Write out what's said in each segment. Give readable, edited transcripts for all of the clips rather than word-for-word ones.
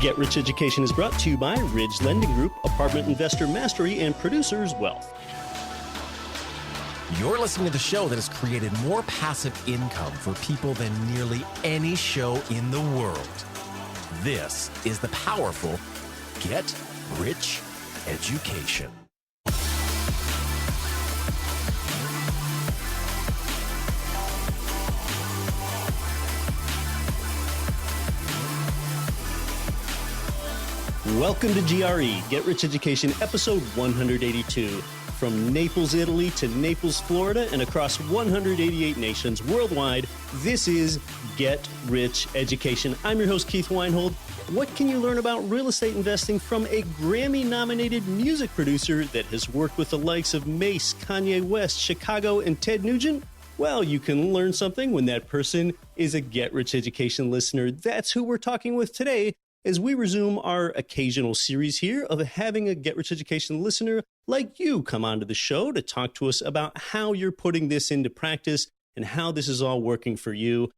Get Rich Education is brought to you by Ridge Lending Group, Apartment Investor Mastery, and Producers Wealth. You're listening to the show that has created more passive income for people than nearly any show in the world. This is the powerful Get Rich Education. Welcome to GRE, Get Rich Education, episode 182. From Naples, Italy to Naples, Florida, and across 188 nations worldwide, this is Get Rich Education. I'm your host, Keith Weinhold. What can you learn about real estate investing from a Grammy-nominated music producer that has worked with the likes of Mace, Kanye West, Chicago, and Ted Nugent? Well, you can learn something when that person is a Get Rich Education listener. That's who we're talking with today, as we resume our occasional series here of having a Get Rich Education listener like you come onto the show to talk to us about how you're putting this into practice and how this is all working for you.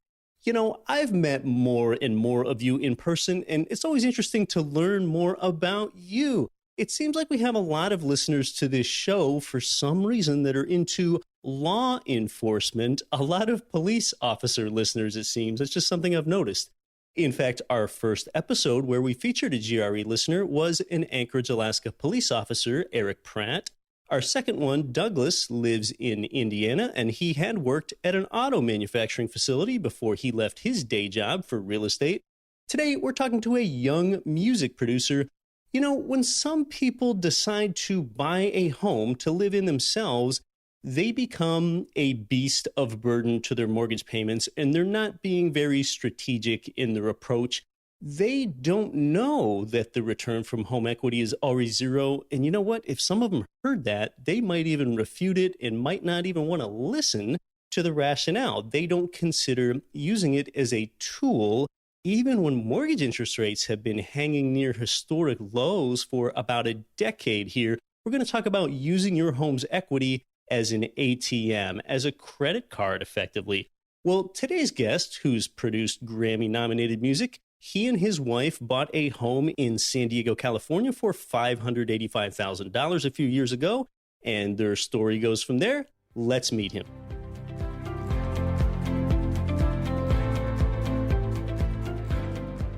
You know, I've met more and more of you in person, and it's always interesting to learn more about you. It seems like we have a lot of listeners to this show for some reason that are into law enforcement, a lot of police officer listeners, it seems. It's just something I've noticed. In fact, our first episode where we featured a GRE listener was an Anchorage, Alaska police officer, Eric Pratt. Our second one, Douglas, lives in Indiana, and he had worked at an auto manufacturing facility before he left his day job for real estate. Today, we're talking to a young music producer. You know, when some people decide to buy a home to live in themselves, they become a beast of burden to their mortgage payments, and they're not being very strategic in their approach. They don't know that the return from home equity is already zero. And you know what? If some of them heard that, they might even refute it and might not even want to listen to the rationale. They don't consider using it as a tool, even when mortgage interest rates have been hanging near historic lows for about a decade here. We're going to talk about using your home's equity as an ATM, as a credit card, effectively. Well, today's guest, who's produced Grammy-nominated music, he and his wife bought a home in San Diego, California for $585,000 a few years ago, and their story goes from there. Let's meet him.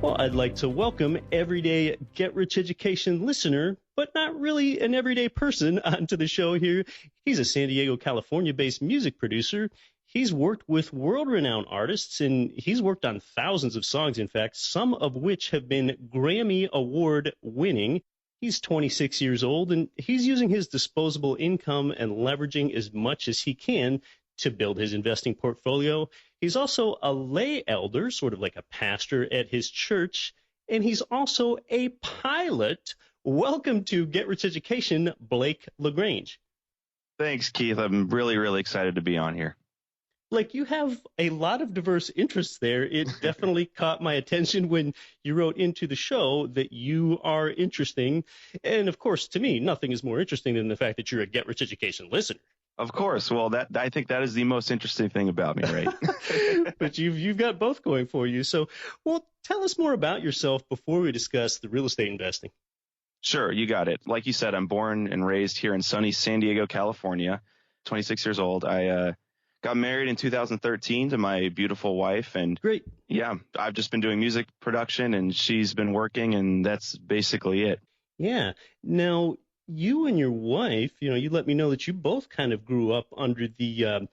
Well, I'd like to welcome everyday Get Rich Education listener, but not really an everyday person, onto the show here. He's a San Diego, California-based music producer. He's worked with world-renowned artists, and he's worked on thousands of songs, in fact, some of which have been Grammy Award winning. He's 26 years old, and he's using his disposable income and leveraging as much as he can to build his investing portfolio. He's also a lay elder, sort of like a pastor at his church, and he's also a pilot. Welcome to Get Rich Education, Blake LaGrange. Thanks, Keith. I'm really, really excited to be on here. Like, you have a lot of diverse interests there. It definitely caught my attention when you wrote into the show that you are interesting. And of course, to me, nothing is more interesting than the fact that you're a Get Rich Education listener. Of course. Well, I think that is the most interesting thing about me, right? But you've got both going for you. So, well, tell us more about yourself before we discuss the real estate investing. Sure, you got it. Like you said, I'm born and raised here in sunny San Diego, California, 26 years old. I got married in 2013 to my beautiful wife. And great. Yeah, I've just been doing music production and she's been working, and that's basically it. Yeah. Now, you and your wife, you let me know that you both kind of grew up under the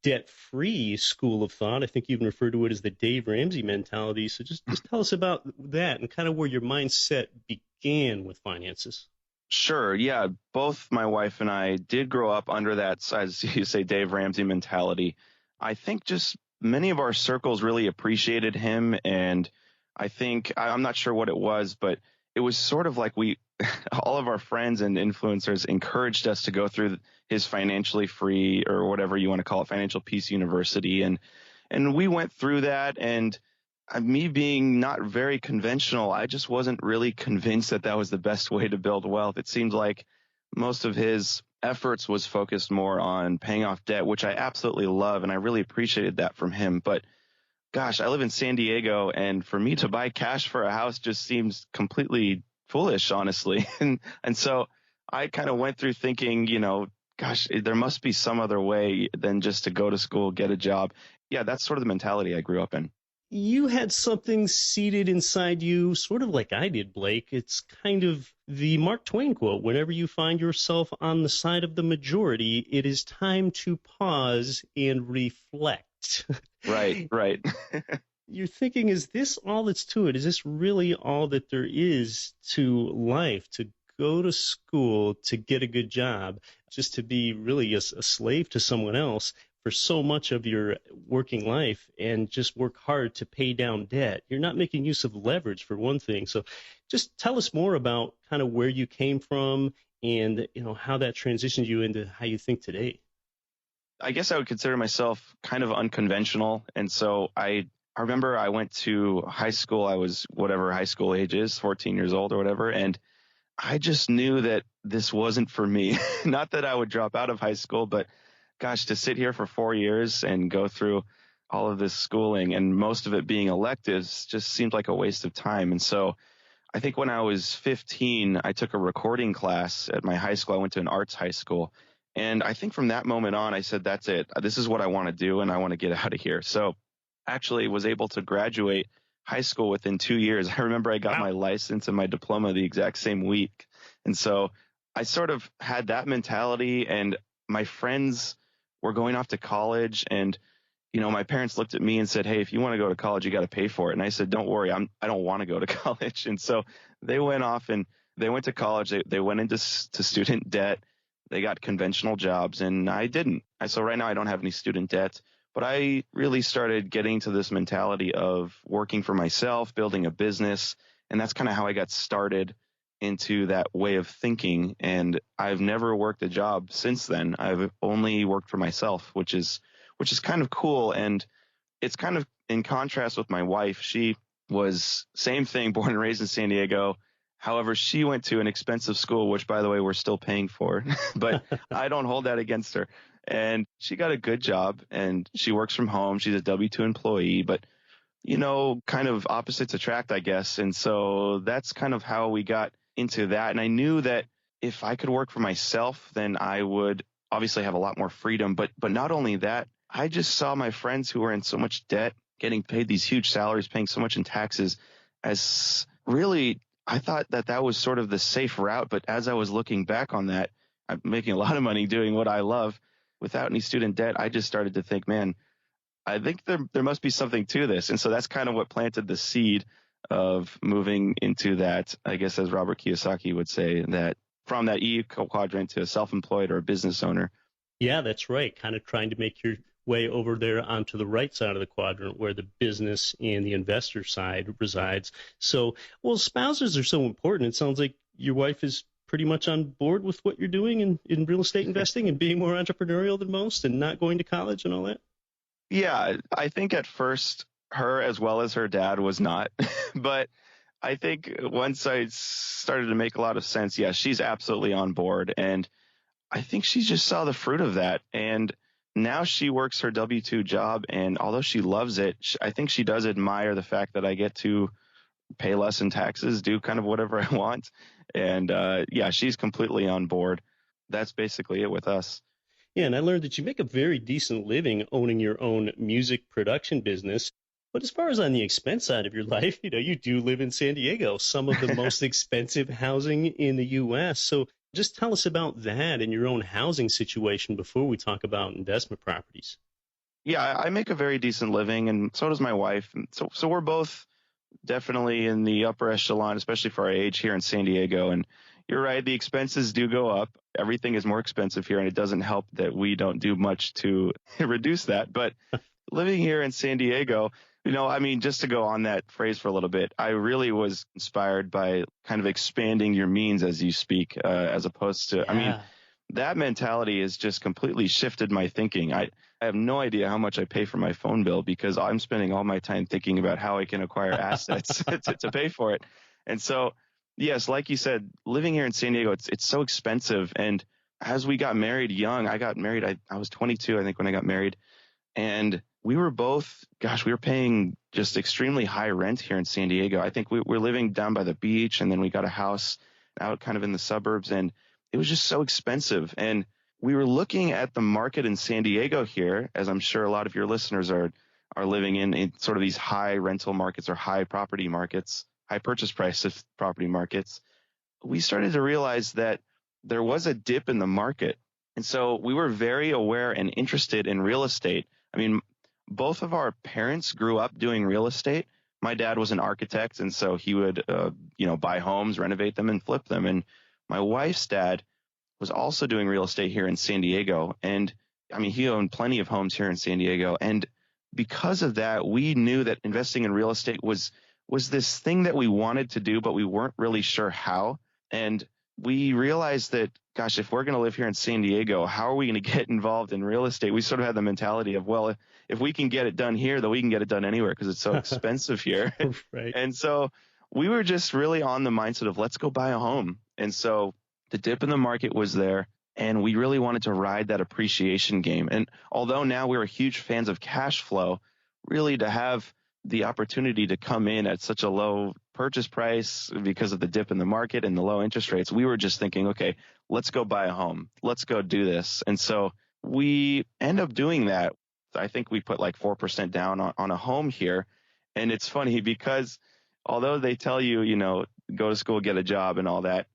debt-free school of thought. I think you even referred to it as the Dave Ramsey mentality. So just tell us about that and kind of where your mindset began with finances. Sure. Yeah. Both my wife and I did grow up under that, as you say, Dave Ramsey mentality. I think just many of our circles really appreciated him. And I think, I'm not sure what it was, but it was sort of like all of our friends and influencers encouraged us to go through his financially free, or whatever you want to call it, Financial Peace University. And we went through that, and me being not very conventional, I just wasn't really convinced that that was the best way to build wealth. It seemed like most of his efforts was focused more on paying off debt, which I absolutely love, and I really appreciated that from him. But gosh, I live in San Diego, and for me to buy cash for a house just seems completely foolish, honestly. And so I kind of went through thinking, gosh, there must be some other way than just to go to school, get a job. Yeah, that's sort of the mentality I grew up in. You had something seated inside you, sort of like I did, Blake. It's kind of the Mark Twain quote: whenever you find yourself on the side of the majority, it is time to pause and reflect. Right, right. You're thinking, is this all that's to it? Is this really all that there is to life? To go to school, to get a good job, just to be really a slave to someone else for so much of your working life, and just work hard to pay down debt. You're not making use of leverage, for one thing. So just tell us more about kind of where you came from and how that transitioned you into how you think today. I guess I would consider myself kind of unconventional. And so I remember I went to high school. I was whatever high school age is, 14 years old or whatever. And I just knew that this wasn't for me. Not that I would drop out of high school, but gosh, to sit here for 4 years and go through all of this schooling and most of it being electives just seemed like a waste of time. And so I think when I was 15, I took a recording class at my high school. I went to an arts high school. And I think from that moment on, I said, that's it. This is what I want to do, and I want to get out of here. So actually was able to graduate high school within 2 years. I remember I got my license and my diploma the exact same week. And so I sort of had that mentality, and my friends were going off to college, and my parents looked at me and said, hey, if you want to go to college, you got to pay for it. And I said, don't worry, I don't want to go to college. And so they went off and they went to college. They went into student debt. They got conventional jobs, and I didn't. So right now I don't have any student debt, but I really started getting to this mentality of working for myself, building a business. And that's kind of how I got started into that way of thinking. And I've never worked a job since then. I've only worked for myself, which is kind of cool. And it's kind of in contrast with my wife. She was same thing, born and raised in San Diego. However, she went to an expensive school, which, by the way, we're still paying for, but I don't hold that against her. And she got a good job, and she works from home. She's a W-2 employee, but, kind of opposites attract, I guess. And so that's kind of how we got into that. And I knew that if I could work for myself, then I would obviously have a lot more freedom. But not only that, I just saw my friends who were in so much debt, getting paid these huge salaries, paying so much in taxes, as really, I thought that was sort of the safe route. But as I was looking back on that, I'm making a lot of money doing what I love without any student debt. I just started to think, man, I think there must be something to this. And so that's kind of what planted the seed of moving into that, I guess, as Robert Kiyosaki would say, that from that E quadrant to a self-employed or a business owner. Yeah, that's right. Kind of trying to make your way over there onto the right side of the quadrant where the business and the investor side resides. So, well, spouses are so important. It sounds like your wife is pretty much on board with what you're doing in real estate investing and being more entrepreneurial than most and not going to college and all that. Yeah, I think at first her as well as her dad was not, but I think once I started to make a lot of sense, yeah, she's absolutely on board. And I think she just saw the fruit of that. And now she works her W-2 job. And although she loves it, I think she does admire the fact that I get to pay less in taxes, do kind of whatever I want. And yeah, she's completely on board. That's basically it with us. Yeah, and I learned that you make a very decent living owning your own music production business. But as far as on the expense side of your life, you do live in San Diego, some of the most expensive housing in the U.S. So just tell us about that and your own housing situation before we talk about investment properties. Yeah, I make a very decent living, and so does my wife. And so we're both definitely in the upper echelon, especially for our age here in San Diego. And you're right, the expenses do go up. Everything is more expensive here, and it doesn't help that we don't do much to reduce that. But living here in San Diego, just to go on that phrase for a little bit, I really was inspired by kind of expanding your means as you speak, as opposed to, that mentality has just completely shifted my thinking. I have no idea how much I pay for my phone bill because I'm spending all my time thinking about how I can acquire assets to pay for it. And so, yes, like you said, living here in San Diego, it's so expensive. And as we got married young, I got married, I was 22, I think, when I got married. And we were both, we were paying just extremely high rent here in San Diego. I think we're living down by the beach, and then we got a house out kind of in the suburbs, and it was just so expensive. And we were looking at the market in San Diego here, as I'm sure a lot of your listeners are living in sort of these high rental markets or high property markets, high purchase price property markets. We started to realize that there was a dip in the market. And so we were very aware and interested in real estate. I mean, both of our parents grew up doing real estate. My dad was an architect, and so he would, buy homes, renovate them, and flip them. And my wife's dad was also doing real estate here in San Diego. And I mean, he owned plenty of homes here in San Diego. And because of that, we knew that investing in real estate was this thing that we wanted to do, but we weren't really sure how. And we realized that, gosh, if we're going to live here in San Diego, how are we going to get involved in real estate? We sort of had the mentality of, well, if we can get it done here, then we can get it done anywhere because it's so expensive here. Right. And so we were just really on the mindset of let's go buy a home. And so the dip in the market was there, and we really wanted to ride that appreciation game. And although now we were huge fans of cash flow, really to have the opportunity to come in at such a low purchase price because of the dip in the market and the low interest rates, we were just thinking, okay, let's go buy a home. Let's go do this. And so we end up doing that. I think we put like 4% down on a home here. And it's funny because although they tell you, go to school, get a job and all that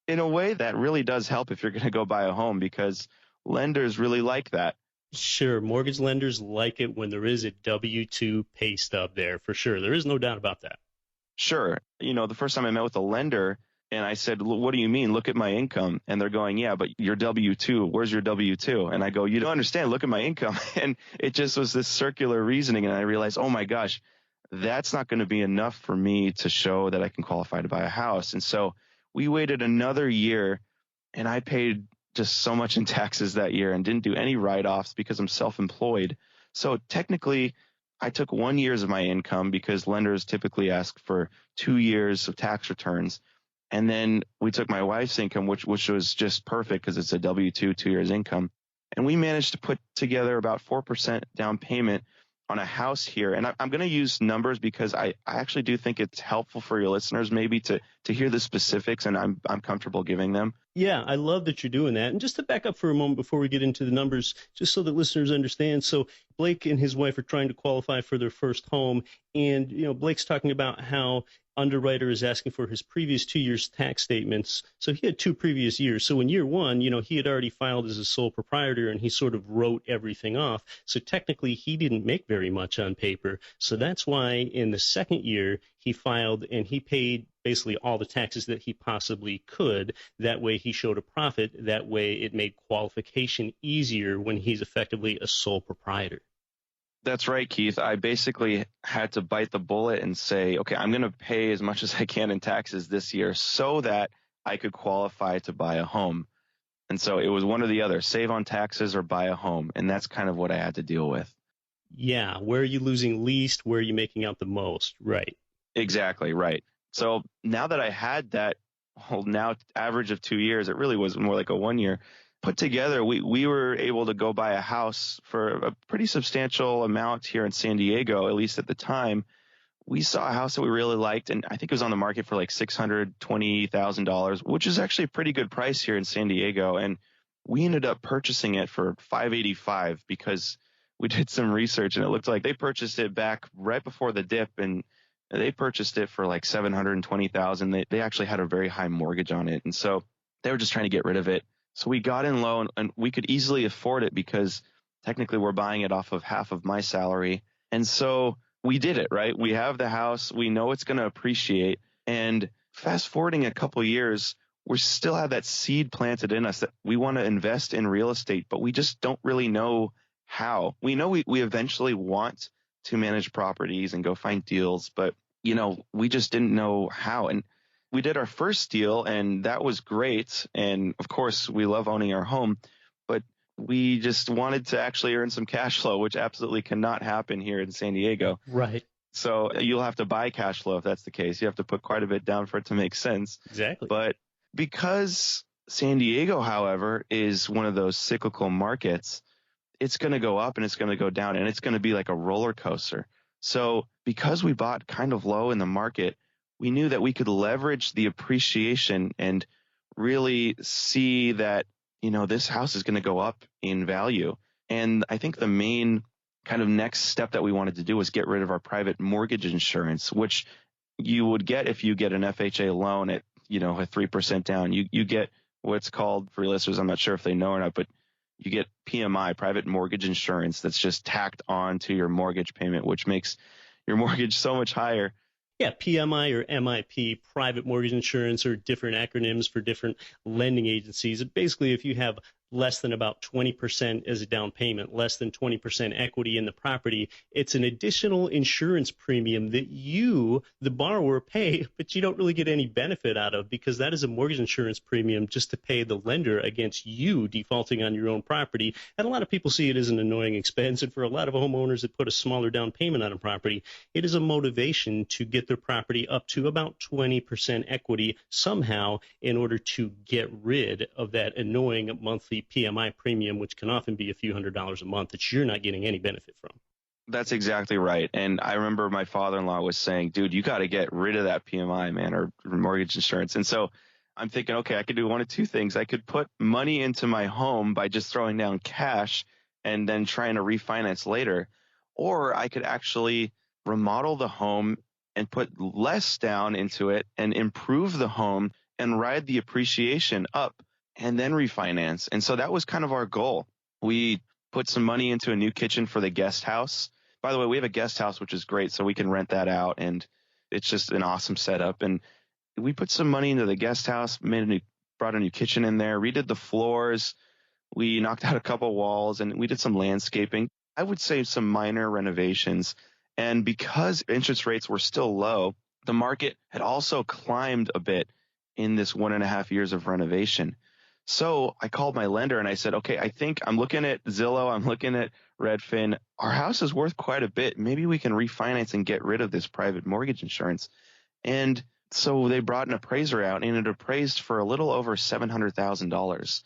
in a way that really does help if you're going to go buy a home because lenders really like that. Sure. Mortgage lenders like it when there is a W-2 pay stub there, for sure. There is no doubt about that. Sure. The first time I met with a lender and I said, what do you mean? Look at my income. And they're going, yeah, but your W-2, where's your W-2? And I go, you don't understand. Look at my income. And it just was this circular reasoning. And I realized, oh my gosh, that's not going to be enough for me to show that I can qualify to buy a house. And so we waited another year, and I paid just so much in taxes that year and didn't do any write-offs because I'm self-employed. So technically, I took 1 year of my income because lenders typically ask for 2 years of tax returns. And then we took my wife's income, which was just perfect because it's a W-2, 2 years income. And we managed to put together about 4% down payment on a house here. And I'm going to use numbers because I actually do think it's helpful for your listeners maybe to hear the specifics, and I'm comfortable giving them. Yeah, I love that you're doing that. And just to back up for a moment before we get into the numbers, just so that listeners understand. So Blake and his wife are trying to qualify for their first home. And, Blake's talking about how underwriter is asking for his previous 2 years tax statements. So he had 2 previous years. So in year one, he had already filed as a sole proprietor and he sort of wrote everything off. So technically he didn't make very much on paper. So that's why in the second year he filed and he paid basically all the taxes that he possibly could. That way he showed a profit. That way it made qualification easier when he's effectively a sole proprietor. That's right, Keith. I basically had to bite the bullet and say, okay, I'm going to pay as much as I can in taxes this year so that I could qualify to buy a home. And so it was one or the other, save on taxes or buy a home. And that's kind of what I had to deal with. Yeah. Where are you losing least? Where are you making out the most? Right. Exactly. Right. So now that I had that now average of 2 years, it really was more like a 1 year put together, we were able to go buy a house for a pretty substantial amount here in San Diego, at least at the time. We saw a house that we really liked, and I think it was on the market for like $620,000, which is actually a pretty good price here in San Diego. And we ended up purchasing it for $585 because we did some research, and it looked like they purchased it back right before the dip, and they purchased it for like $720,000. They actually had a very high mortgage on it, and so they were just trying to get rid of it. So we got in low, and we could easily afford it because technically we're buying it off of half of my salary. And so we did it, right? We have the house. We know it's going to appreciate. And fast forwarding a couple of years, we still have that seed planted in us that we want to invest in real estate, but we just don't really know how. We know we eventually want to manage properties and go find deals, but, we just didn't know how. And we did our first deal, and that was great. And of course, we love owning our home, but we just wanted to actually earn some cash flow, which absolutely cannot happen here in San Diego. Right. So you'll have to buy cash flow if that's the case. You have to put quite a bit down for it to make sense. Exactly. But because San Diego, however, is one of those cyclical markets, it's going to go up and it's going to go down, and it's going to be like a roller coaster. So because we bought kind of low in the market, we knew that we could leverage the appreciation and really see that, this house is going to go up in value. And I think the main kind of next step that we wanted to do was get rid of our private mortgage insurance, which you would get if you get an FHA loan at, a 3% down. You get what's called, for your listeners, I'm not sure if they know or not, but you get PMI, private mortgage insurance, that's just tacked on to your mortgage payment, which makes your mortgage so much higher. Yeah, PMI or MIP, private mortgage insurance, are different acronyms for different lending agencies. Basically, if you have less than about 20% as a down payment, less than 20% equity in the property, it's an additional insurance premium that you, the borrower, pay, but you don't really get any benefit out of, because that is a mortgage insurance premium just to pay the lender against you defaulting on your own property. And a lot of people see it as an annoying expense. And for a lot of homeowners that put a smaller down payment on a property, it is a motivation to get their property up to about 20% equity somehow in order to get rid of that annoying monthly PMI premium, which can often be a few $100s a month that you're not getting any benefit from. That's exactly right. And I remember my father-in-law was saying, dude, you got to get rid of that PMI, man, or mortgage insurance. And so I'm thinking, okay, I could do one of two things. I could put money into my home by just throwing down cash and then trying to refinance later, or I could actually remodel the home and put less down into it and improve the home and ride the appreciation up and then refinance. And so that was kind of our goal. We put some money into a new kitchen for the guest house. By the way, we have a guest house, which is great, so we can rent that out, and it's just an awesome setup. And we put some money into the guest house, brought a new kitchen in there, redid the floors. We knocked out a couple walls, and we did some landscaping. I would say some minor renovations. And because interest rates were still low, the market had also climbed a bit in this 1.5 years of renovation. So I called my lender and I said, okay, I think I'm looking at Zillow, I'm looking at Redfin. Our house is worth quite a bit. Maybe we can refinance and get rid of this private mortgage insurance. And so they brought an appraiser out, and it appraised for a little over $700,000.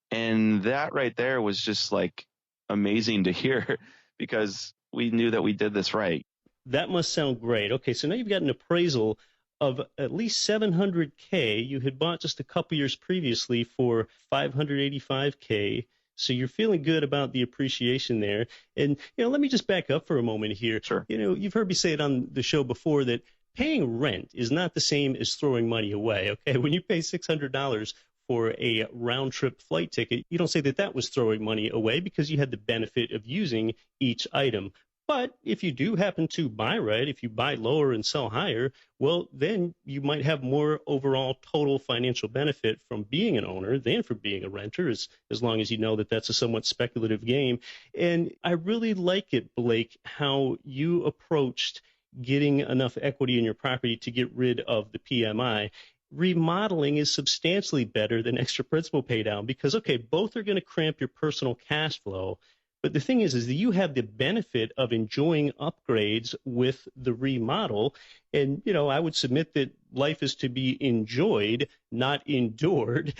And that right there was just like amazing to hear, because we knew that we did this right. That must sound great. Okay, so now you've got an appraisal of at least $700K. You had bought just a couple years previously for $585K. So you're feeling good about the appreciation there. And, let me just back up for a moment here. Sure. You've heard me say it on the show before that paying rent is not the same as throwing money away. Okay, when you pay $600 for a round trip flight ticket, you don't say that was throwing money away, because you had the benefit of using each item. But if you do happen to buy right, if you buy lower and sell higher, well, then you might have more overall total financial benefit from being an owner than from being a renter, as long as you know that that's a somewhat speculative game. And I really like it, Blake, how you approached getting enough equity in your property to get rid of the PMI. Remodeling is substantially better than extra principal pay down, because, okay, both are going to cramp your personal cash flow. But the thing is that you have the benefit of enjoying upgrades with the remodel. And, I would submit that life is to be enjoyed, not endured.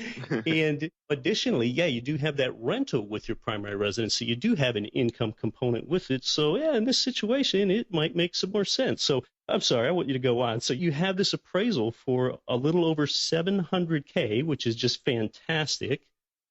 And additionally, you do have that rental with your primary residence. So you do have an income component with it. So, in this situation, it might make some more sense. So I'm sorry, I want you to go on. So you have this appraisal for a little over $700K, which is just fantastic.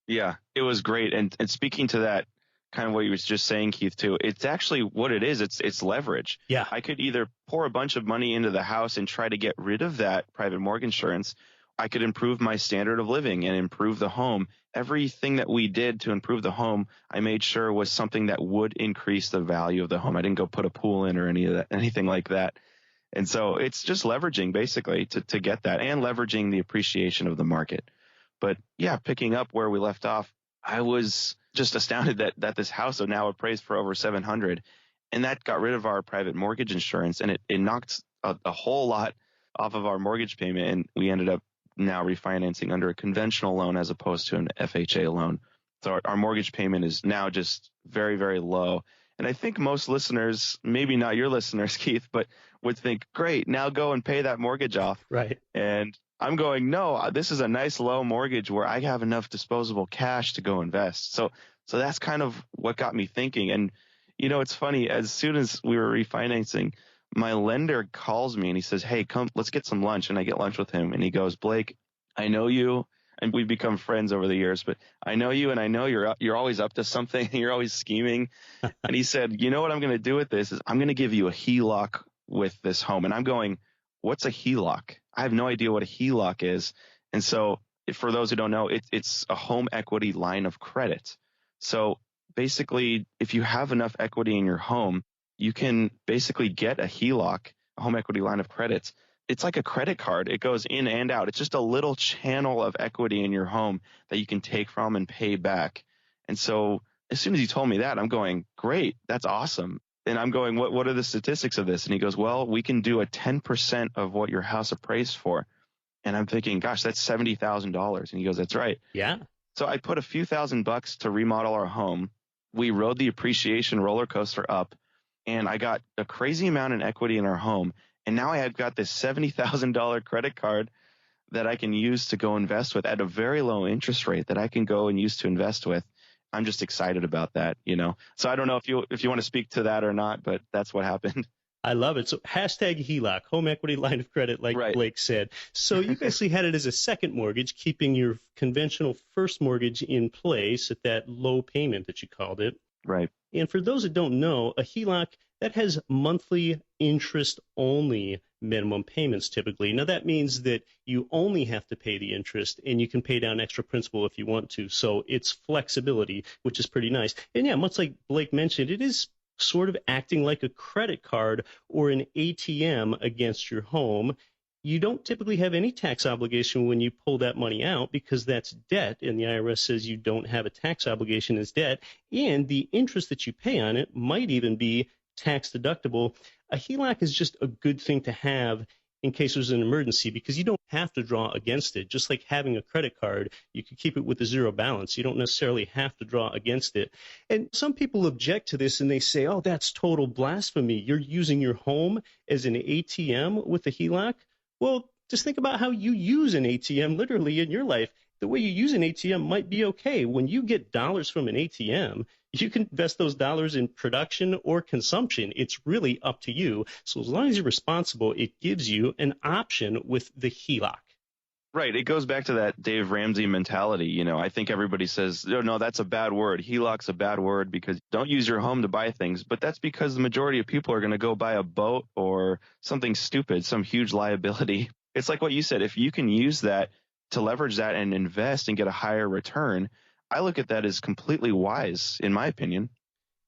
Yeah, it was great. And speaking to that, kind of what you was just saying, Keith, too, it's actually what it is. It's leverage. Yeah. I could either pour a bunch of money into the house and try to get rid of that private mortgage insurance. I could improve my standard of living and improve the home. Everything that we did to improve the home, I made sure was something that would increase the value of the home. I didn't go put a pool in or anything like that. And so it's just leveraging, basically, to get that, and leveraging the appreciation of the market. But yeah, picking up where we left off, I was just astounded that this house is now appraised for over $700,000, and that got rid of our private mortgage insurance, and it knocked a whole lot off of our mortgage payment, and we ended up now refinancing under a conventional loan as opposed to an FHA loan. So our mortgage payment is now just very, very low. And I think most listeners, maybe not your listeners, Keith, but would think, great, now go and pay that mortgage off. Right. And I'm going, no, this is a nice low mortgage where I have enough disposable cash to go invest. So So that's kind of what got me thinking. And, it's funny, as soon as we were refinancing, my lender calls me and he says, hey, come, let's get some lunch. And I get lunch with him and he goes, Blake, I know you, and we've become friends over the years, but I know you and I know you're always up to something. You're always scheming. And he said, you know what I'm going to do with this is I'm going to give you a HELOC with this home. And I'm going, what's a HELOC? I have no idea what a HELOC is. And so for those who don't know, it's a home equity line of credit. So basically, if you have enough equity in your home, you can basically get a HELOC, a home equity line of credit. It's like a credit card. It goes in and out. It's just a little channel of equity in your home that you can take from and pay back. And so as soon as he told me that, I'm going, great, that's awesome. And I'm going, what are the statistics of this? And he goes, well, we can do a 10% of what your house appraised for. And I'm thinking, gosh, that's $70,000. And he goes, that's right. Yeah. So I put a few $1,000s to remodel our home. We rode the appreciation roller coaster up, and I got a crazy amount in equity in our home. And now I have got this $70,000 credit card that I can use to go invest with at a very low interest rate that I can go and use to invest with. I'm just excited about that, So I don't know if you want to speak to that or not, but that's what happened. I love it. So hashtag HELOC, home equity line of credit, like right. Blake said. So you basically had it as a second mortgage, keeping your conventional first mortgage in place at that low payment that you called it. Right. And for those that don't know, a HELOC, that has monthly interest-only minimum payments typically. Now, that means that you only have to pay the interest, and you can pay down extra principal if you want to. So it's flexibility, which is pretty nice. And yeah, much like Blake mentioned, it is sort of acting like a credit card or an ATM against your home. You don't typically have any tax obligation when you pull that money out because that's debt, and the IRS says you don't have a tax obligation as debt, and the interest that you pay on it might even be tax deductible. A HELOC is just a good thing to have in case there's an emergency because you don't have to draw against it. Just like having a credit card, you can keep it with a zero balance. You don't necessarily have to draw against it. And some people object to this and they say, oh, that's total blasphemy. You're using your home as an ATM with a HELOC. Well, just think about how you use an ATM literally in your life. The way you use an ATM might be okay. When you get dollars from an ATM, you can invest those dollars in production or consumption. It's really up to you. So as long as you're responsible, it gives you an option with the HELOC. Right. It goes back to that Dave Ramsey mentality. I think everybody says, no, that's a bad word. HELOC's a bad word because don't use your home to buy things. But that's because the majority of people are going to go buy a boat or something stupid, some huge liability. It's like what you said. If you can use that to leverage that and invest and get a higher return, I look at that as completely wise, in my opinion.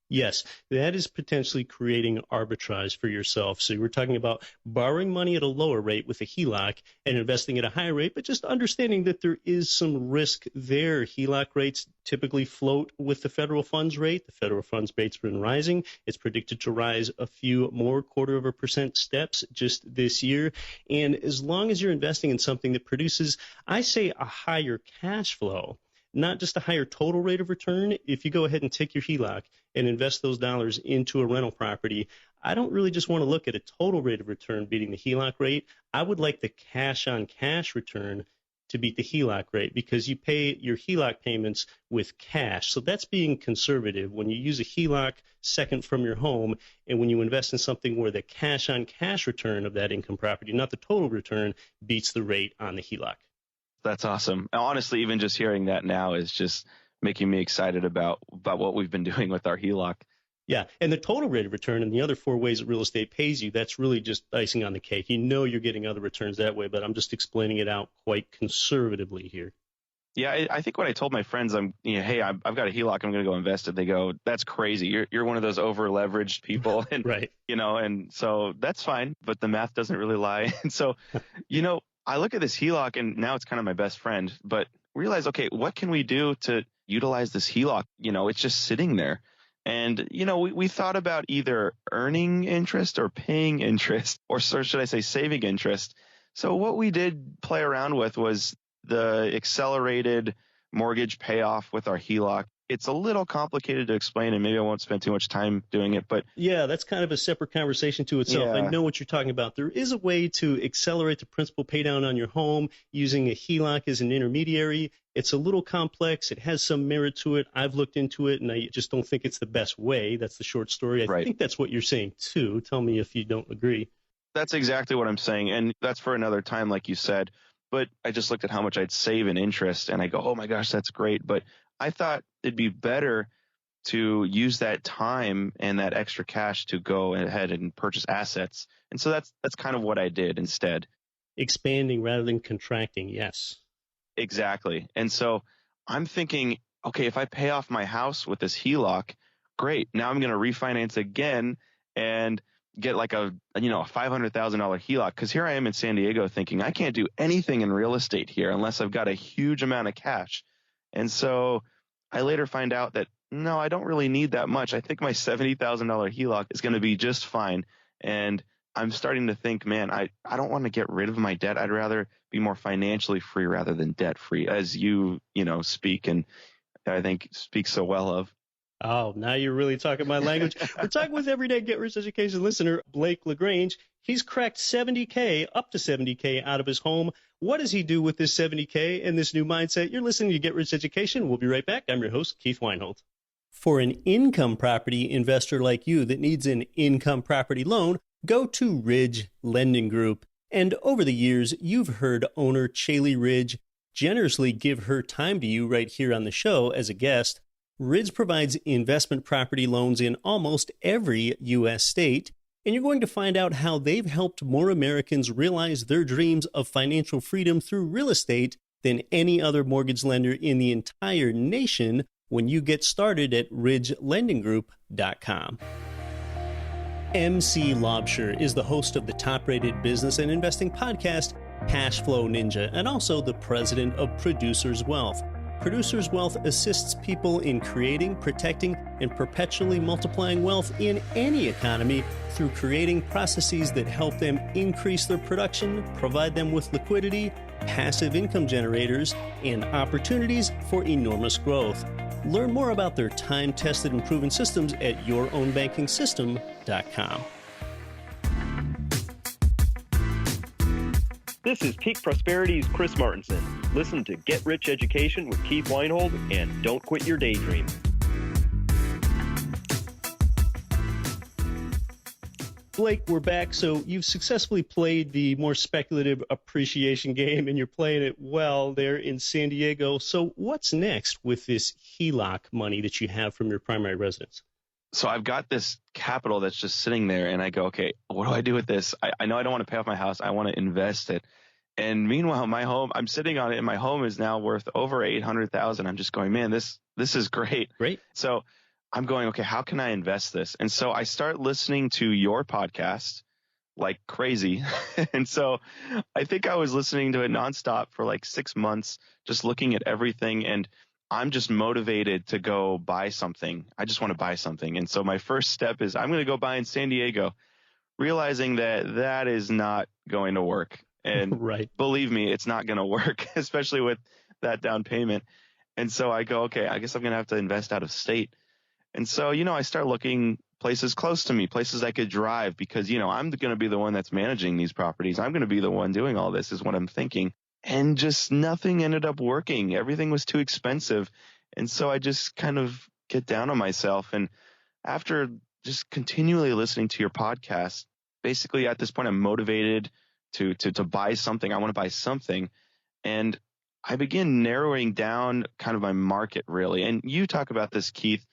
Yes, that is potentially creating arbitrage for yourself. So we're talking about borrowing money at a lower rate with a HELOC and investing at a higher rate, but just understanding that there is some risk there. HELOC rates typically float with the federal funds rate. The federal funds rate's been rising. It's predicted to rise a few more 0.25% steps just this year. And as long as you're investing in something that produces, I say, a higher cash flow, not just a higher total rate of return. If you go ahead and take your HELOC and invest those dollars into a rental property, I don't really just want to look at a total rate of return beating the HELOC rate. I would like the cash-on-cash return to beat the HELOC rate because you pay your HELOC payments with cash. So that's being conservative. When you use a HELOC second from your home and when you invest in something where the cash-on-cash return of that income property, not the total return, beats the rate on the HELOC. That's awesome. Honestly, even just hearing that now is just making me excited about what we've been doing with our HELOC. Yeah, and the total rate of return and the other four ways that real estate pays you, that's really just icing on the cake. You're getting other returns that way, but I'm just explaining it out quite conservatively here. Yeah, I think when I told my friends, hey, I've got a HELOC, I'm going to go invest it. They go, that's crazy. You're one of those over leveraged people, and right. And so that's fine, but the math doesn't really lie. And so, I look at this HELOC and now it's kind of my best friend, but realize, okay, what can we do to utilize this HELOC? It's just sitting there. And, we thought about either earning interest or paying interest, or should I say saving interest. So what we did play around with was the accelerated mortgage payoff with our HELOC. It's a little complicated to explain, and maybe I won't spend too much time doing it, but Yeah, that's kind of a separate conversation to itself. I yeah, know what you're talking about. There is a way to accelerate the principal paydown on your home using a HELOC as an intermediary. It's a little complex. It has some merit to it. I've looked into it, and I just don't think it's the best way. That's the short story. I right. think that's what you're saying, too. Tell me if you don't agree. That's exactly what I'm saying. And that's for another time, like you said. But I just looked at how much I'd save in interest, and I go, oh my gosh, that's great. But I thought it'd be better to use that time and that extra cash to go ahead and purchase assets. And so that's kind of what I did instead. Expanding rather than contracting, yes. Exactly. And so I'm thinking, okay, if I pay off my house with this HELOC, great. Now I'm going to refinance again and get like a $500,000 HELOC. Because here I am in San Diego thinking I can't do anything in real estate here unless I've got a huge amount of cash. And so I later find out that no, I don't really need that much. I think my $70,000 HELOC is going to be just fine. And I'm starting to think, man, I don't want to get rid of my debt. I'd rather be more financially free rather than debt free, as you speak and I think speak so well of. Oh, now you're really talking my language. We're talking with everyday Get Rich Education listener, Blake LaGrange. He's cracked up to 70K out of his home. What does he do with this 70K and this new mindset? You're listening to Get Rich Education. We'll be right back. I'm your host, Keith Weinhold. For an income property investor like you that needs an income property loan, go to Ridge Lending Group. And over the years, you've heard owner Chaley Ridge generously give her time to you right here on the show as a guest. Ridge provides investment property loans in almost every U.S. state, and you're going to find out how they've helped more Americans realize their dreams of financial freedom through real estate than any other mortgage lender in the entire nation when you get started at ridgelendinggroup.com. MC Laubscher is the host of the top-rated business and investing podcast, Cash Flow Ninja, and also the president of Producers Wealth. Producers Wealth assists people in creating, protecting, and perpetually multiplying wealth in any economy through creating processes that help them increase their production, provide them with liquidity, passive income generators, and opportunities for enormous growth. Learn more about their time-tested and proven systems at yourownbankingsystem.com. This is Peak Prosperity's Chris Martinson. Listen to Get Rich Education with Keith Weinhold and don't quit your daydream. Blake, we're back. So you've successfully played the more speculative appreciation game, and you're playing it well there in San Diego. So what's next with this HELOC money that you have from your primary residence? So I've got this capital that's just sitting there, and I go, okay, what do I do with this? I know I don't want to pay off my house. I want to invest it. And meanwhile, my home, I'm sitting on it, and my home is now worth over $800,000. I'm just going, man, this is great. Great. So I'm going, okay, how can I invest this? And so I start listening to your podcast like crazy. And so I think I was listening to it nonstop for like 6 months, just looking at everything. And I'm just motivated to go buy something. I just want to buy something. And so my first step is I'm going to go buy in San Diego, realizing that is not going to work. And right. Believe me, it's not going to work, especially with that down payment. And so I go, okay, I guess I'm going to have to invest out of state. And so, I start looking places close to me, places I could drive because, I'm going to be the one that's managing these properties. I'm going to be the one doing all this is what I'm thinking. And just nothing ended up working. Everything was too expensive. And so I just kind of get down on myself. And after just continually listening to your podcast, basically at this point, I'm motivated to buy something. I want to buy something. And I begin narrowing down kind of my market, really. And you talk about this, Keith,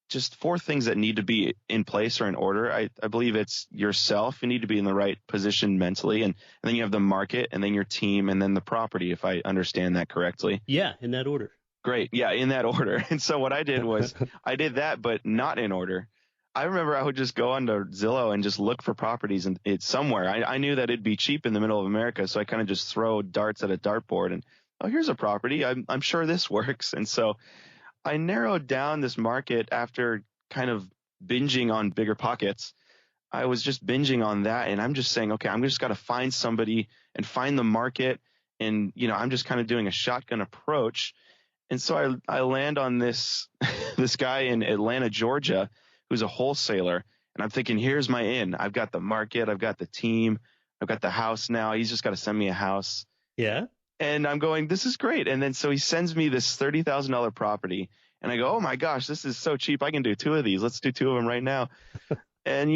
just 4 things that need to be in place or in order. I believe it's yourself. You need to be in the right position mentally. And then you have the market, and then your team, and then the property, if I understand that correctly. Yeah, in that order. Great. Yeah, in that order. And so what I did was I did that, but not in order. I remember I would just go onto Zillow and just look for properties and it's somewhere. I knew that it'd be cheap in the middle of America. So I kind of just throw darts at a dartboard and, oh, here's a property. I'm sure this works. And so I narrowed down this market after kind of binging on Bigger Pockets. I was just binging on that. And I'm just saying, okay, I'm just got to find somebody and find the market. And, I'm just kind of doing a shotgun approach. And so I land on this this guy in Atlanta, Georgia, who's a wholesaler. And I'm thinking, here's my in. I've got the market. I've got the team. I've got the house now. He's just got to send me a house. Yeah. And I'm going, this is great. And then so he sends me this $30,000 property. And I go, oh, my gosh, this is so cheap. I can do 2 of these. Let's do 2 of them right now. And,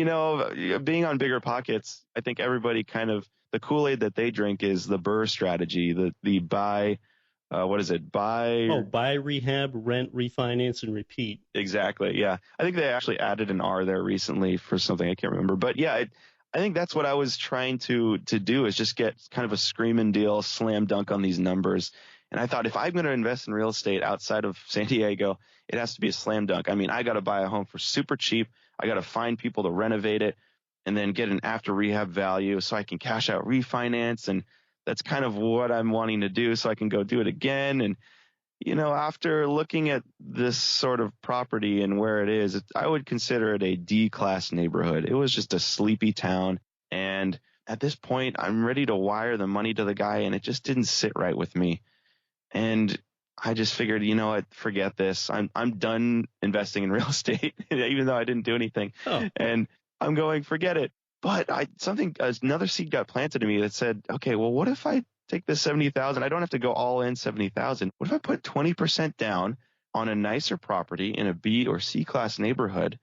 being on Bigger Pockets, I think everybody kind of the Kool-Aid that they drink is the BRRRR strategy, the buy. What is it? Buy, rehab, rent, refinance, and repeat. Exactly. Yeah. I think they actually added an R there recently for something I can't remember. But yeah, I think that's what I was trying to do is just get kind of a screaming deal, slam dunk on these numbers. And I thought if I'm going to invest in real estate outside of San Diego, it has to be a slam dunk. I mean, I got to buy a home for super cheap. I got to find people to renovate it and then get an after rehab value so I can cash out refinance. And that's kind of what I'm wanting to do so I can go do it again. And, after looking at this sort of property and where it is, I would consider it a D-class neighborhood. It was just a sleepy town. And at this point, I'm ready to wire the money to the guy, and it just didn't sit right with me. And I just figured, what, forget this. I'm done investing in real estate, even though I didn't do anything. Oh. And I'm going, forget it. But another seed got planted in me that said, okay, well, what if I take this 70,000? I don't have to go all in 70,000. What if I put 20% down on a nicer property in a B or C class neighborhood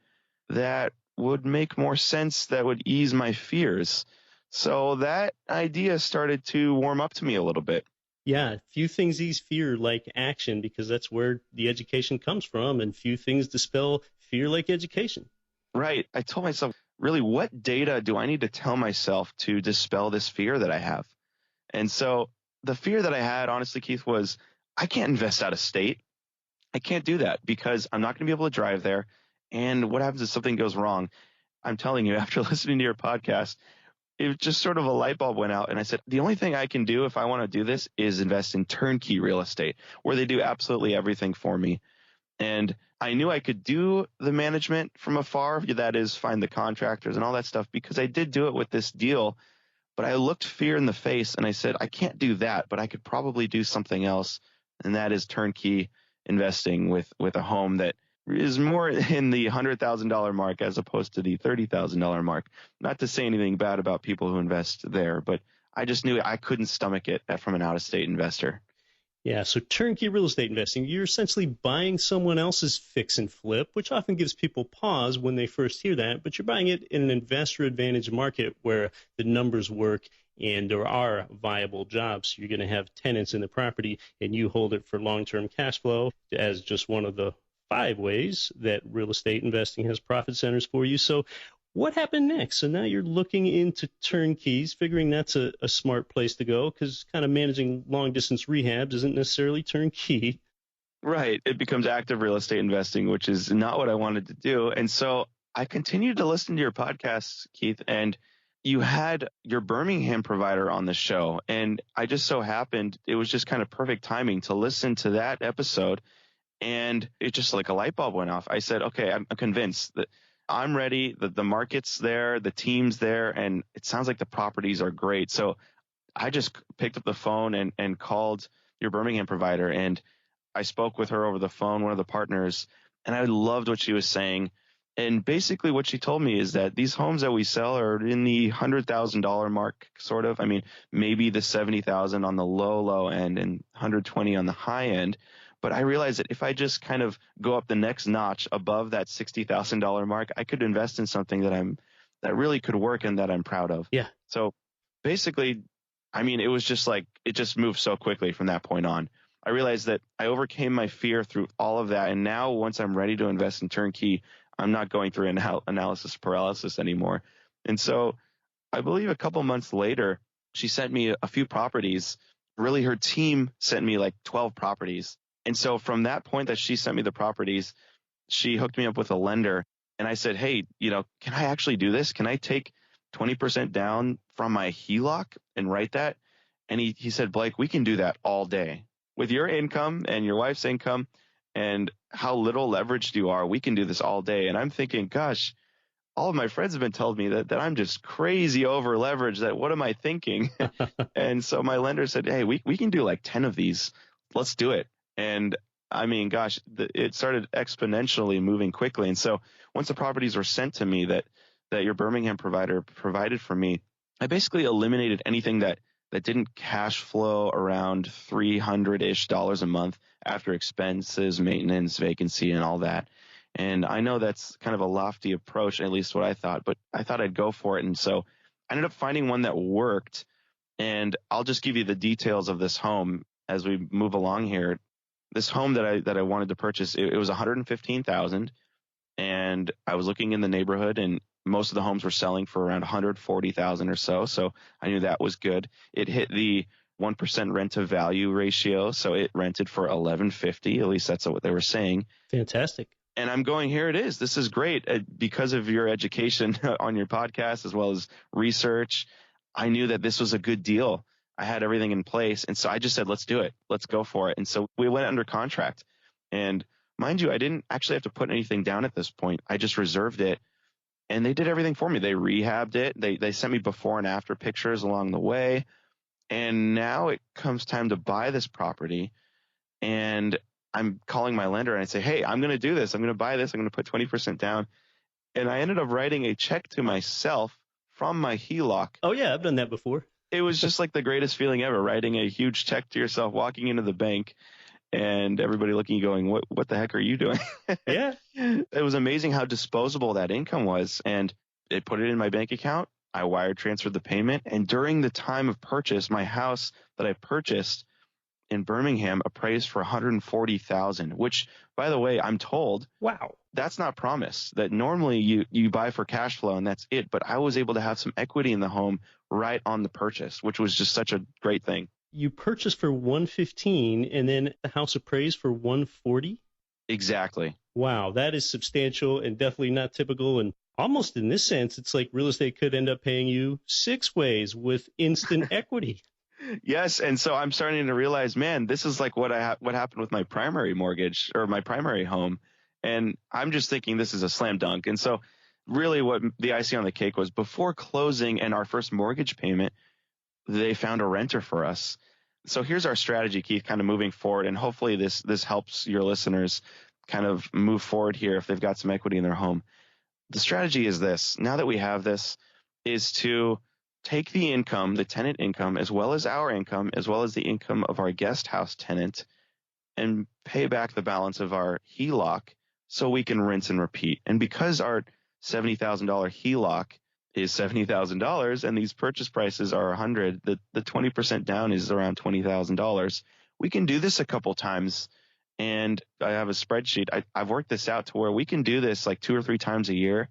that would make more sense, that would ease my fears? So that idea started to warm up to me a little bit. Yeah, few things ease fear like action, because that's where the education comes from, and few things dispel fear like education. Right. I told myself, really, what data do I need to tell myself to dispel this fear that I have? And so the fear that I had, honestly, Keith, was I can't invest out of state. I can't do that because I'm not going to be able to drive there. And what happens if something goes wrong? I'm telling you, after listening to your podcast, it just sort of a light bulb went out. And I said, the only thing I can do if I want to do this is invest in turnkey real estate, where they do absolutely everything for me. And I knew I could do the management from afar, that is, find the contractors and all that stuff, because I did do it with this deal. But I looked fear in the face and I said, I can't do that, but I could probably do something else. And that is turnkey investing with a home that is more in the $100,000 mark as opposed to the $30,000 mark. Not to say anything bad about people who invest there, but I just knew I couldn't stomach it from an out-of-state investor. Yeah, so turnkey real estate investing, you're essentially buying someone else's fix and flip, which often gives people pause when they first hear that, but you're buying it in an investor advantage market where the numbers work and there are viable jobs. You're going to have tenants in the property and you hold it for long-term cash flow as just one of the 5 ways that real estate investing has profit centers for you. So what happened next? So now you're looking into turnkeys, figuring that's a smart place to go, because kind of managing long-distance rehabs isn't necessarily turnkey. Right. It becomes active real estate investing, which is not what I wanted to do. And so I continued to listen to your podcasts, Keith, and you had your Birmingham provider on the show. And I just so happened, it was just kind of perfect timing to listen to that episode. And it just like a light bulb went off. I said, okay, I'm convinced that I'm ready. The market's there, the team's there, and it sounds like the properties are great. So I just picked up the phone and called your Birmingham provider, and I spoke with her over the phone, one of the partners, and I loved what she was saying. And basically what she told me is that these homes that we sell are in the $100,000 mark, sort of. I mean, maybe the $70,000 on the low end and $120,000 on the high end. But I realized that if I just kind of go up the next notch above that $60,000 mark, I could invest in something that really could work and that I'm proud of. Yeah. So basically, I mean, it was just like, it just moved so quickly from that point on. I realized that I overcame my fear through all of that. And now once I'm ready to invest in turnkey, I'm not going through analysis paralysis anymore. And so I believe a couple months later, she sent me a few properties. Really, her team sent me like 12 properties. And so from that point that she sent me the properties, she hooked me up with a lender. And I said, hey, can I actually do this? Can I take 20% down from my HELOC and write that? And he said, Blake, we can do that all day. With your income and your wife's income and how little leveraged you are, we can do this all day. And I'm thinking, gosh, all of my friends have been telling me that I'm just crazy over leveraged, that what am I thinking? And so my lender said, hey, we can do like 10 of these. Let's do it. And I mean, gosh, it started exponentially moving quickly. And so once the properties were sent to me that your Birmingham provider provided for me, I basically eliminated anything that didn't cash flow around $300-ish a month after expenses, maintenance, vacancy, and all that. And I know that's kind of a lofty approach, at least what I thought, but I thought I'd go for it. And so I ended up finding one that worked. And I'll just give you the details of this home as we move along here. This home that I wanted to purchase, it was $115,000, and I was looking in the neighborhood, and most of the homes were selling for around $140,000 or so. So I knew that was good. It hit the 1% rent to value ratio, so it rented for $1,150. At least that's what they were saying. Fantastic. And I'm going, here it is. This is great. Because of your education on your podcast as well as research, I knew that this was a good deal. I had everything in place. And so I just said, let's do it. Let's go for it. And so we went under contract. And mind you, I didn't actually have to put anything down at this point. I just reserved it. And they did everything for me. They rehabbed it. They sent me before and after pictures along the way. And now it comes time to buy this property. And I'm calling my lender and I say, hey, I'm going to do this. I'm going to buy this. I'm going to put 20% down. And I ended up writing a check to myself from my HELOC. Oh, yeah, I've done that before. It was just like the greatest feeling ever, writing a huge check to yourself, walking into the bank, and everybody looking and going, what the heck are you doing? Yeah. It was amazing how disposable that income was. And it put it in my bank account. I wire transferred the payment. And during the time of purchase, my house that I purchased in Birmingham appraised for $140,000, which, by the way, I'm told, wow, that's not promised. That normally you buy for cash flow and that's it. But I was able to have some equity in the home right on the purchase, which was just such a great thing. You purchased for $115 and then the house appraised for $140? Exactly. Wow, that is substantial and definitely not typical. And almost in this sense, it's like real estate could end up paying you 6 ways with instant equity. Yes, and so I'm starting to realize, man, this is like what happened with my primary mortgage or my primary home, and I'm just thinking this is a slam dunk. And so really what the icing on the cake was, before closing and our first mortgage payment, they found a renter for us. So here's our strategy, Keith, kind of moving forward, and hopefully this helps your listeners kind of move forward here if they've got some equity in their home. The strategy is this. Now that we have this, is to take the income, the tenant income, as well as our income, as well as the income of our guest house tenant, and pay back the balance of our HELOC so we can rinse and repeat. And because our $70,000 HELOC is $70,000 and these purchase prices are $100,000, the 20% down is around $20,000. We can do this a couple times. And I have a spreadsheet. I've worked this out to where we can do this like 2 or 3 times a year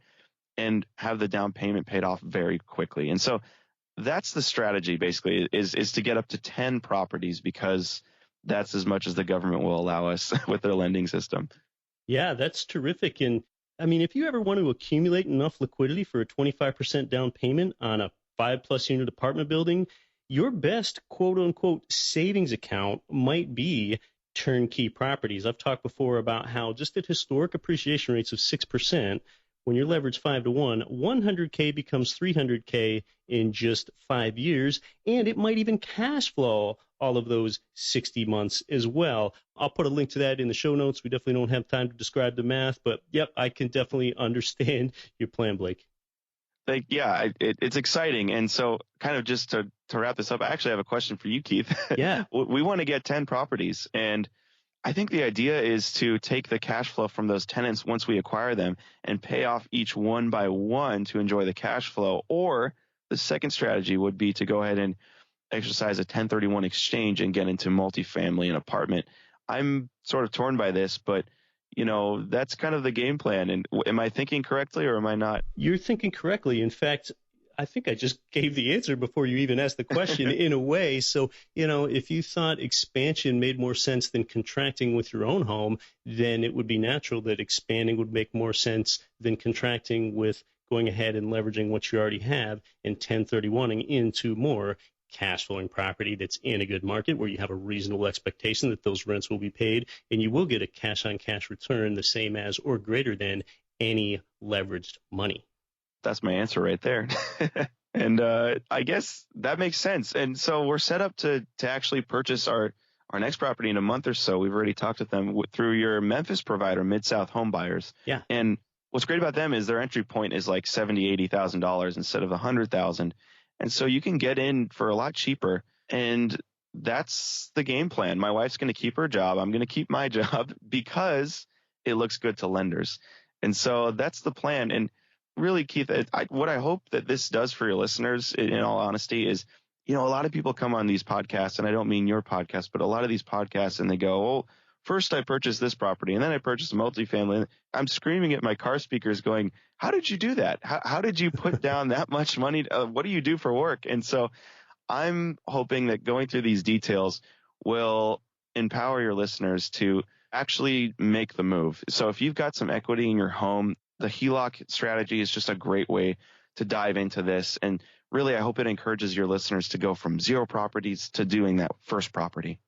and have the down payment paid off very quickly. And so that's the strategy, basically, is to get up to 10 properties, because that's as much as the government will allow us with their lending system. Yeah, that's terrific. And I mean, if you ever want to accumulate enough liquidity for a 25% down payment on a 5+ unit apartment building, your best quote unquote savings account might be turnkey properties. I've talked before about how just at historic appreciation rates of 6%, when you're leveraged 5-to-1, $100K becomes $300K in just 5 years, and it might even cash flow all of those 60 months as well. I'll put a link to that in the show notes. We definitely don't have time to describe the math, but yep, I can definitely understand your plan, Blake. Yeah, it's exciting. And so kind of just to wrap this up, I actually have a question for you, Keith. Yeah. We want to get 10 properties, and I think the idea is to take the cash flow from those tenants once we acquire them and pay off each one by one to enjoy the cash flow. Or the second strategy would be to go ahead and exercise a 1031 exchange and get into multifamily and apartment. I'm sort of torn by this, but that's kind of the game plan. And am I thinking correctly or am I not? You're thinking correctly. In fact, I think I just gave the answer before you even asked the question in a way. So, if you thought expansion made more sense than contracting with your own home, then it would be natural that expanding would make more sense than contracting with going ahead and leveraging what you already have and 1031ing into more cash flowing property that's in a good market where you have a reasonable expectation that those rents will be paid, and you will get a cash on cash return the same as or greater than any leveraged money. That's my answer right there. And I guess that makes sense. And so we're set up to actually purchase our our next property in a month or so. We've already talked with them through your Memphis provider, Mid-South Home Buyers. Yeah. And what's great about them is their entry point is like $70,000, $80,000 instead of $100,000. And so you can get in for a lot cheaper. And that's the game plan. My wife's going to keep her job. I'm going to keep my job because it looks good to lenders. And so that's the plan. And really, Keith, what I hope that this does for your listeners, in all honesty, is, a lot of people come on these podcasts, and I don't mean your podcast, but a lot of these podcasts, and they go, oh, first I purchased this property, and then I purchased a multifamily. I'm screaming at my car speakers going, how did you do that? How did you put down that much money? What do you do for work? And so I'm hoping that going through these details will empower your listeners to actually make the move. So if you've got some equity in your home, the HELOC strategy is just a great way to dive into this. And really, I hope it encourages your listeners to go from 0 properties to doing that first property.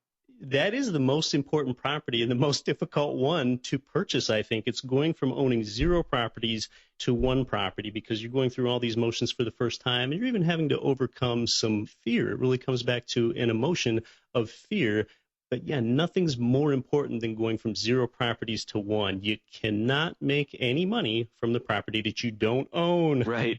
That is the most important property and the most difficult one to purchase, I think. It's going from owning 0 properties to 1 property because you're going through all these motions for the first time, and you're even having to overcome some fear. It really comes back to an emotion of fear. But yeah, nothing's more important than going from 0 properties to 1. You cannot make any money from the property that you don't own. Right.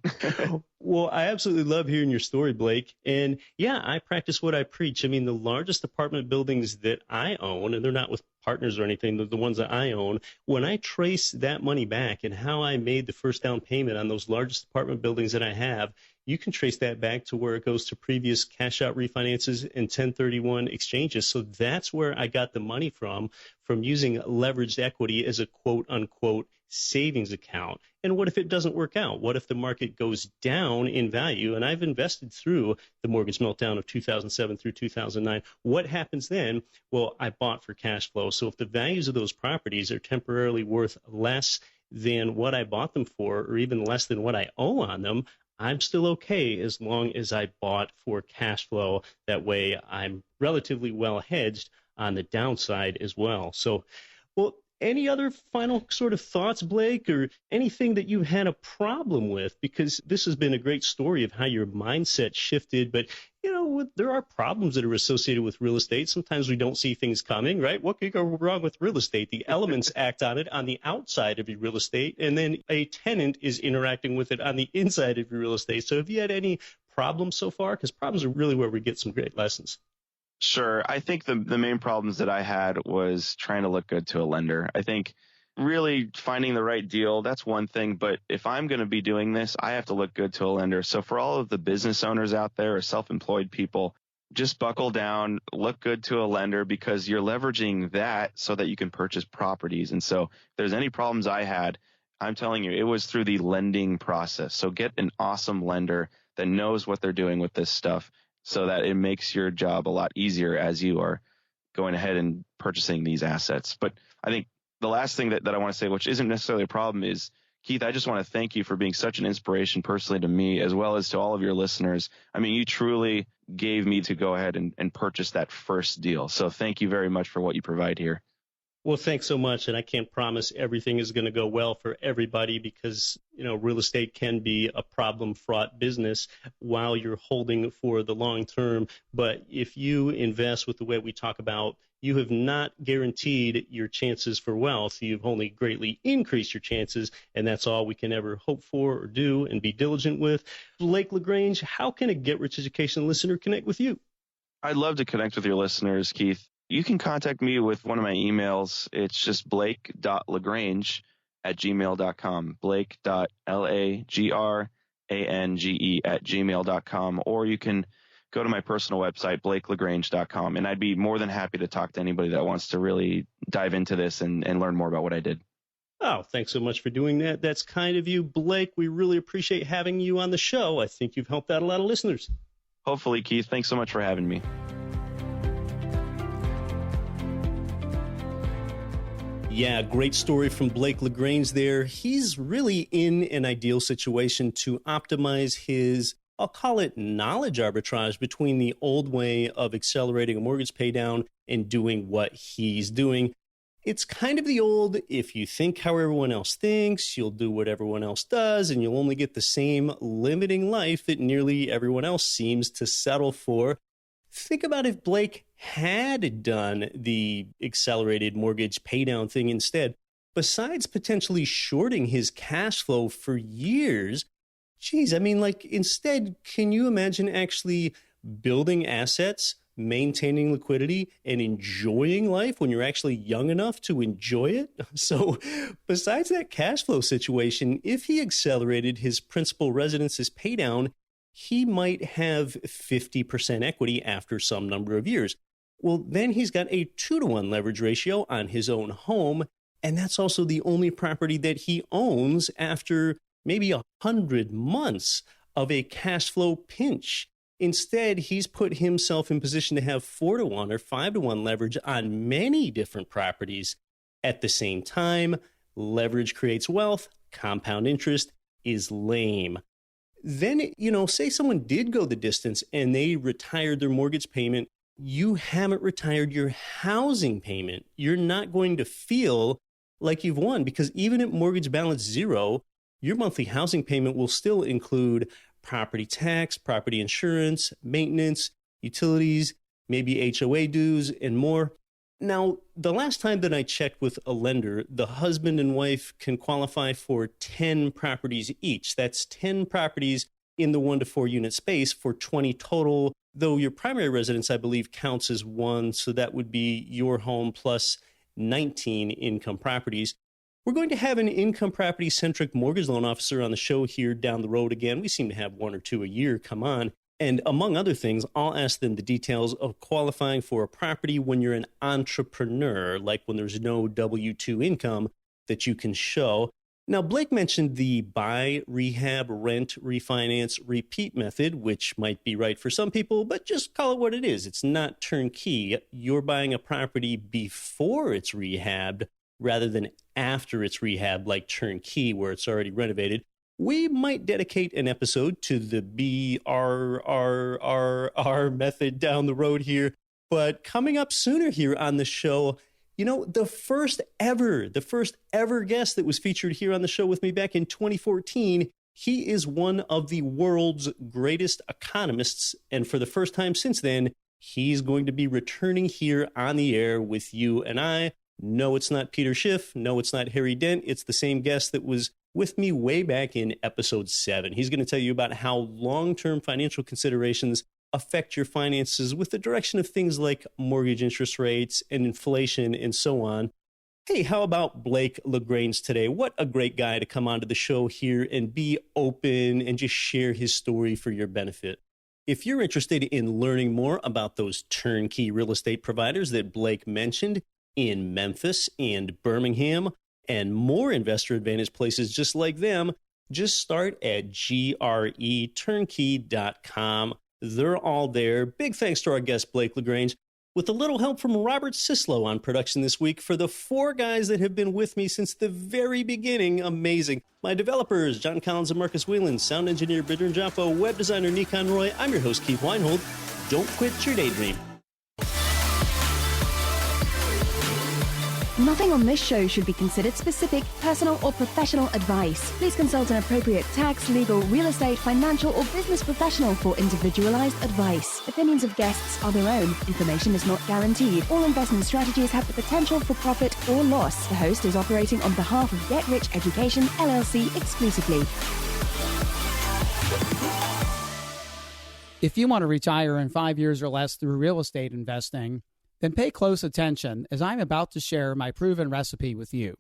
Well, I absolutely love hearing your story, Blake. And yeah, I practice what I preach. I mean, the largest apartment buildings that I own, and they're not with partners or anything, the ones that I own, when I trace that money back and how I made the first down payment on those largest apartment buildings that I have, you can trace that back to where it goes to previous cash out refinances and 1031 exchanges. So that's where I got the money from using leveraged equity as a quote unquote savings account. And what if it doesn't work out? What if the market goes down in value? And I've invested through the mortgage meltdown of 2007 through 2009. What happens then? Well, I bought for cash flow. So if the values of those properties are temporarily worth less than what I bought them for, or even less than what I owe on them, I'm still okay as long as I bought for cash flow. That way I'm relatively well hedged on the downside as well. So, well, any other final sort of thoughts, Blake, or anything that you had a problem with? Because this has been a great story of how your mindset shifted. But, there are problems that are associated with real estate. Sometimes we don't see things coming, right? What could go wrong with real estate? The elements act on it on the outside of your real estate, and then a tenant is interacting with it on the inside of your real estate. So have you had any problems so far? Because problems are really where we get some great lessons. Sure. I think the main problems that I had was trying to look good to a lender. I think really finding the right deal, that's one thing. But if I'm going to be doing this, I have to look good to a lender. So for all of the business owners out there or self-employed people, just buckle down, look good to a lender, because you're leveraging that so that you can purchase properties. And so if there's any problems I had, I'm telling you, it was through the lending process. So get an awesome lender that knows what they're doing with this stuff, so that it makes your job a lot easier as you are going ahead and purchasing these assets. But I think the last thing that I want to say, which isn't necessarily a problem, is, Keith, I just want to thank you for being such an inspiration personally to me, as well as to all of your listeners. I mean, you truly gave me to go ahead and purchase that first deal. So thank you very much for what you provide here. Well, thanks so much. And I can't promise everything is going to go well for everybody because, real estate can be a problem-fraught business while you're holding for the long term. But if you invest with the way we talk about, you have not guaranteed your chances for wealth. You've only greatly increased your chances, and that's all we can ever hope for or do and be diligent with. Blake LaGrange, how can a Get Rich Education listener connect with you? I'd love to connect with your listeners, Keith. You can contact me with one of my emails. It's just blake.lagrange@gmail.com, blake.lagrange@gmail.com, or you can go to my personal website, blakelagrange.com, and I'd be more than happy to talk to anybody that wants to really dive into this and learn more about what I did. Oh, thanks so much for doing that. That's kind of you, Blake. We really appreciate having you on the show. I think you've helped out a lot of listeners. Hopefully, Keith. Thanks so much for having me. Yeah, great story from Blake LaGrange there. He's really in an ideal situation to optimize his, I'll call it, knowledge arbitrage between the old way of accelerating a mortgage paydown and doing what he's doing. It's kind of the old, if you think how everyone else thinks, you'll do what everyone else does, and you'll only get the same limiting life that nearly everyone else seems to settle for. Think about if Blake had done the accelerated mortgage paydown thing instead. Besides potentially shorting his cash flow for years, geez, I mean, like, instead, can you imagine actually building assets, maintaining liquidity, and enjoying life when you're actually young enough to enjoy it? So besides that cash flow situation, if he accelerated his principal residence's paydown, he might have 50% equity after some number of years. Well, then he's got a 2-to-1 leverage ratio on his own home, and that's also the only property that he owns after maybe 100 months of a cash flow pinch. Instead, he's put himself in position to have 4-to-1 or 5-to-1 leverage on many different properties at the same time. Leverage creates wealth. Compound interest is lame. Then, say someone did go the distance and they retired their mortgage payment. You haven't retired your housing payment. You're not going to feel like you've won, because even at mortgage balance zero, your monthly housing payment will still include property tax, property insurance, maintenance, utilities, maybe HOA dues, and more. Now, the last time that I checked with a lender, the husband and wife can qualify for 10 properties each. That's 10 properties in the 1 to 4 unit space for 20 total, though your primary residence, I believe, counts as one. So that would be your home plus 19 income properties. We're going to have an income property-centric mortgage loan officer on the show here down the road again. We seem to have 1 or 2 a year come on. And among other things, I'll ask them the details of qualifying for a property when you're an entrepreneur, like when there's no W-2 income that you can show. Now, Blake mentioned the buy, rehab, rent, refinance, repeat method, which might be right for some people, but just call it what it is. It's not turnkey. You're buying a property before it's rehabbed rather than after it's rehabbed, like turnkey, where it's already renovated. We might dedicate an episode to the BRRRR method down the road here. But coming up sooner here on the show, the first ever guest that was featured here on the show with me back in 2014, he is one of the world's greatest economists. And for the first time since then, he's going to be returning here on the air with you and I. No, it's not Peter Schiff. No, it's not Harry Dent. It's the same guest that was with me way back in episode 7. He's going to tell you about how long-term financial considerations affect your finances with the direction of things like mortgage interest rates and inflation and so on. Hey, how about Blake LaGrange today? What a great guy to come onto the show here and be open and just share his story for your benefit. If you're interested in learning more about those turnkey real estate providers that Blake mentioned in Memphis and Birmingham, and more Investor Advantage places just like them, just start at greturnkey.com. They're all there. Big thanks to our guest, Blake LaGrange, with a little help from Robert Sislow on production this week for the 4 guys that have been with me since the very beginning. Amazing. My developers, John Collins and Marcus Whelan, sound engineer, Bidrin Jaffa, web designer, Nikon Roy. I'm your host, Keith Weinhold. Don't quit your daydream. Nothing on this show should be considered specific, personal, or professional advice. Please consult an appropriate tax, legal, real estate, financial, or business professional for individualized advice. Opinions of guests are their own. Information is not guaranteed. All investment strategies have the potential for profit or loss. The host is operating on behalf of Get Rich Education, LLC exclusively. If you want to retire in 5 years or less through real estate investing, then pay close attention as I'm about to share my proven recipe with you.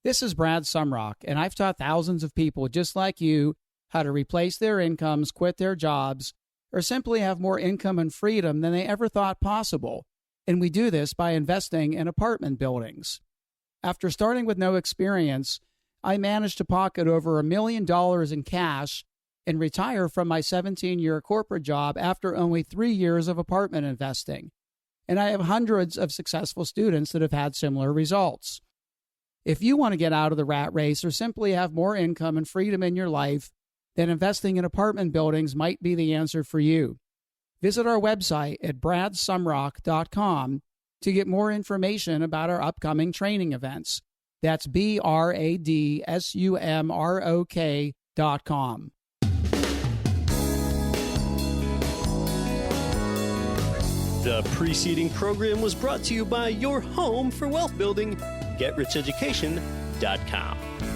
This is Brad Sumrock, and I've taught thousands of people just like you how to replace their incomes, quit their jobs, or simply have more income and freedom than they ever thought possible. And we do this by investing in apartment buildings. After starting with no experience, I managed to pocket over $1 million in cash and retire from my 17-year corporate job after only 3 years of apartment investing. And I have hundreds of successful students that have had similar results. If you want to get out of the rat race or simply have more income and freedom in your life, then investing in apartment buildings might be the answer for you. Visit our website at bradsumrock.com to get more information about our upcoming training events. That's BRADSUMROK.com. The preceding program was brought to you by your home for wealth building, GetRichEducation.com.